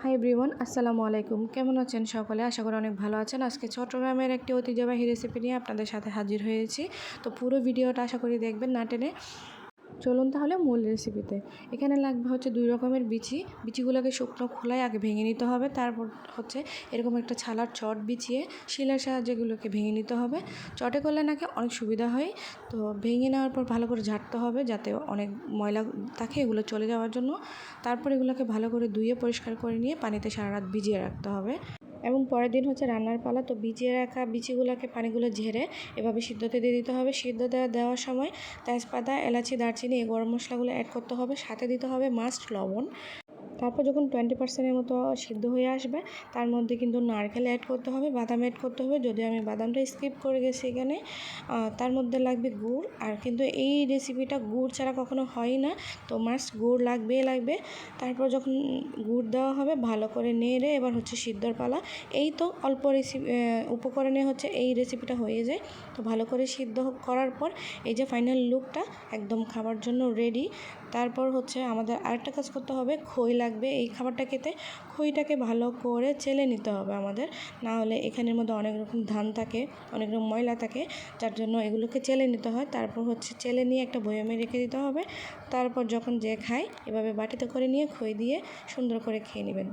Hi everyone, আসসালামু আলাইকুম। কেমন আছেন সকলে? আশা করি অনেক ভালো আছেন। আজকে চট্টগ্রামের একটি ঐতিহ্যবাহী রেসিপি নিয়ে আপনাদের সাথে হাজির হয়েছি। তো পুরো ভিডিওটা আশা করি দেখবেন না টেনে। চলুন তাহলে মূল রেসিপিতে। এখানে লাগবে হচ্ছে 2 রকমের বিচিগুলোকে শুকনো খোলায় আগে ভেঙে নিতে হবে। তারপর হচ্ছে এরকম একটা ছালার চট বিছিয়ে শিলার সাহায্যে এগুলোকে ভেঙে নিতে হবে। চটে করলে নাকি অনেক সুবিধা হয়। তো ভেঙে নেওয়ার পর ভালো করে ঝাড়তে হবে যাতে অনেক ময়লা থাকে এগুলো চলে যাওয়ার জন্য। তারপর এগুলোকে ভালো করে ধুয়ে পরিষ্কার করে নিয়ে পানিতে সারা রাত ভিজিয়ে রাখতে হবে। এবং পরের দিন হচ্ছে রান্নার পালা। তো ভিজিয়ে রাখা বিচিগুলোকে পানিগুলো ঝেড়ে এভাবে সিদ্ধতে দিয়ে দিতে হবে। সিদ্ধ দেওয়ার সময় তেজপাতা, এলাচি, দারচিনি এই গরম মশলাগুলো অ্যাড করতে হবে। সাথে দিতে হবে মাস্ট লবণ। তারপর যখন 20%-এর মতো সিদ্ধ হয়ে আসবে তার মধ্যে কিন্তু নারকেল অ্যাড করতে হবে, বাদাম অ্যাড করতে হবে। যদিও আমি বাদামটা স্কিপ করে গেছি এখানে। তার মধ্যে লাগবে গুড়। আর কিন্তু এই রেসিপিটা গুড় ছাড়া কখনো হয় না, তো মাস্ট গুড় লাগবে। তারপর যখন গুড় দেওয়া হবে ভালো করে নেড়ে এবার হচ্ছে সিদ্ধর পালা। এই তো অল্প উপকরণে হচ্ছে এই রেসিপিটা হয়ে যায়। তো ভালো করে সিদ্ধ করার পর এই যে ফাইনাল লুকটা একদম খাবার জন্য রেডি। তারপর হচ্ছে আমাদের আরেকটা কাজ করতে হবে, খই লাগবে এই খাবারটা খেতে। খইটাকে ভালো করে চেলে নিতে হবে আমাদের, না হলে এখানের মধ্যে অনেক রকম ধান থাকে, অনেক রকম ময়লা থাকে, যার জন্য এগুলোকে চেলে নিতে হয়। তারপর হচ্ছে চেলে নিয়ে একটা বয়ামে রেখে দিতে হবে। তারপর যখন যে খায় এভাবে বাটিতে করে নিয়ে খই দিয়ে সুন্দর করে খেয়ে নেবেন।